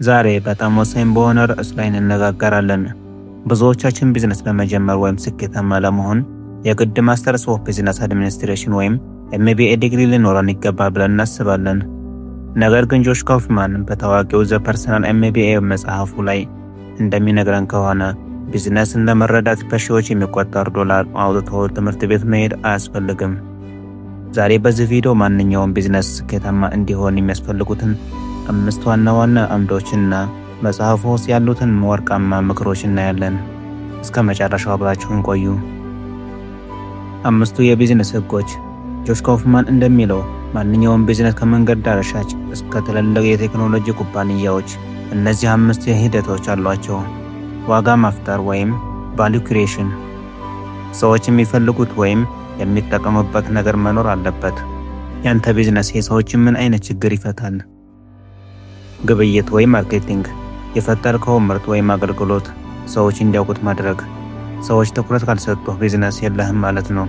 ዛሬ በጣም ወሳኝ በሆነ ርዕስ ላይ እንነጋገራለን። ብዙዎቻችን ቢዝነስ ለመጀመር ወይም ስኬታማ ለመሆን የግድ ማስተርስ ኦፍ ቢዝነስ አድሚኒስትሬሽን ወይም MBA ዲግሪ ሊኖረን ይገባል ብለን እናስባለን። ነገር ግን ጆሽ ካውፍማን በታዋቂው ዘ ፐርሰናል MBA መጽሐፉ ላይ እንደሚነግረን ከሆነ ቢዝነስን ለመረዳት በሺዎች የሚቆጠር ዶላር አውጥቶ ትምህርት ቤት መሄድ አያስፈልግም። ዛሬ በዚህ ቪዲዮ ማንኛውም ቢዝነስ ስኬታማ እንዲሆን የሚያስፈልጉትን 5 ዋና ዋና አምዶችና መጽሐፉ ውስጥ ያሉትን ወርቃማ ምክሮች እናያለን። እስከ መጨረሻው አብራችሁን ቆዩ። 5 የቢዝነስ ህጎች። ጆሽ ካውፍማን እንደሚለው ማንኛውም ቢዝነስ ከመንገድ ዳርቻ እስከ ትልልቅ የቴክኖሎጂ ኩባንያዎች እነዚህ 5 ሂደቶች አሏቸው። ዋጋ ማፍጠር ወይም ቫልዩ ክሪኤሽን። ሰዎች የሚፈልጉት ወይም የሚጠቀሙበት ነገር መኖር አለበት። ያንተ ቢዝነስ የሰዎችን ምን አይነት ችግር ይፈታል? ግብይት ወይም ማርኬቲንግ። የፈጠርከው ምርት ወይም አገልግሎት ሰዎች እንዲያውቁት ማድረግ። ሰዎች ትኩረት ካልሰጡህ ቢዝነስ የለህም ማለት ነው።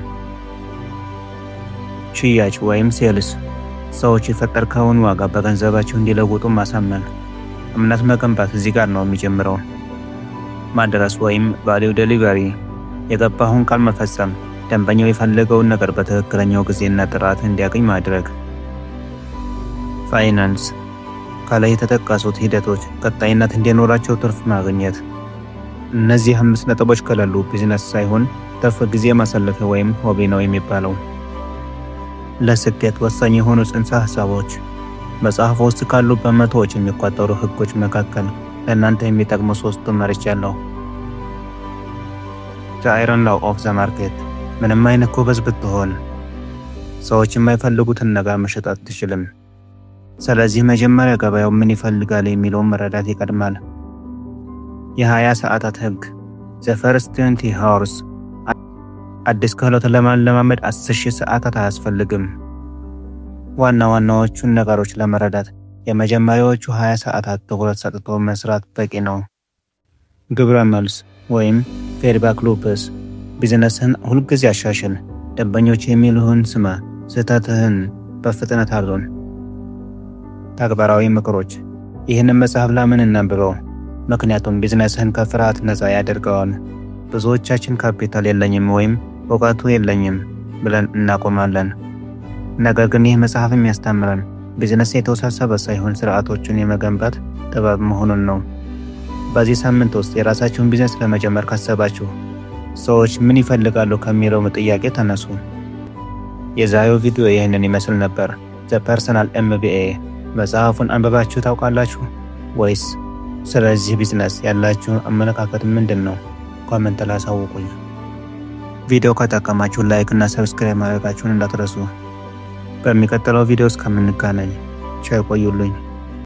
ሽያጭ ወይም ሴልስ። ሰዎች የፈጠርከውን ዋጋ በገንዘባቸው እንዲለውጡ ማሳመን። እምነት መገንባት እዚህ ጋር ነው የሚጀምረው። ማድረስ ወይም ቫልዩ ዴሊቨሪ። የገባኸውን ቃል መፈጸም። ደንበኛው የፈለገውን ነገር በትክክለኛው ጊዜና ጥራት እንዲያገኝ ማድረግ። ፋይናንስ። ከላይ የተጠቀሱት ሂደቶች ቀጣይነት እንዲኖራቸው ትርፍ ማግኘት። እነዚህ 5 ነጥቦች ከሌሉ ቢዝነስ ሳይሆን ትርፍ ጊዜ ማሳለፊያ ወይም ሆቢ ነው የሚባለው። ለስኬት ወሳኝ የሆኑ ጽንሰ ሐሳቦች። መጽሐፍ ውስጥ ካሉ በመቶዎች የሚቆጠሩ ህጎች መካከል ለእናንተ የሚጠቅሙ 3 መርጫለሁ። ዘ አይረን ላው ኦፍ ዘ ማርኬት። ምንም አይነት ጎበዝ ብትሆን ሰዎች የማይፈልጉትን ነገር መሸጥ አትችልም። ስለዚህ መጀመሪያ ገበያው ምን ይፈልጋል የሚለውን መረዳት ይቀድማል። የ20 ሰዓታት ህግ። ዘ ፈርስት 20 hours። አዲስ ክህሎት ለማለማመድ 10,000 ሰዓታት አያስፈልግም። ዋና ዋናዎቹን ነገሮች ለመረዳት የመጀመሪያዎቹ 20 ሰዓታት ትኩረት ሰጥቶ መስራት በቂ ነው። ግብረ መልስ ወይም ፊድባክ ሉፕስ። ቢዝነስህን ሁልጊዜ አሻሽል። ደንበኞች የሚሉህን ስማ፣ ስህተትህን በፍጥነት አርም። ተግባራዊ ምክሮች። ይህንን መጽሐፍ ለምን እናንብበው? ምክንያቱም ቢዝነስህን ከፍርሃት ነፃ ያደርገዋል። ብዙዎቻችን ካፒታል የለኝም ወይም እውቀቱ የለኝም ብለን እናቆማለን። ነገር ግን ይህ መጽሐፍ የሚያስተምረን ቢዝነስ የተወሳሰበ ሳይሆን ስርዓቶችን የመገንባት ጥበብ መሆኑን ነው። በዚህ ሳምንት ውስጥ የራሳችሁን ቢዝነስ ለመጀመር ካሰባችሁ ሰዎች ምን ይፈልጋሉ ከሚለው ጥያቄ ተነሱ። የዛሬው ቪዲዮ ይህንን ይመስል ነበር። ዘ ፐርሰናል MBA መጽሐፉን አንብባችሁ ታውቃላችሁ ወይስ? ስለዚህ ቢዝነስ ያላችሁ አመለካከት ምንድን ነው? ኮሜንት ላይ አሳውቁኝ። ቪዲዮ ከጠቀማችሁ ላይክ እና ሰብስክራይብ ማድረጋችሁን እንዳትረሱ። በሚቀጥለው ቪዲዮ እስከምንገናኝ ቸር ቆዩልኝ።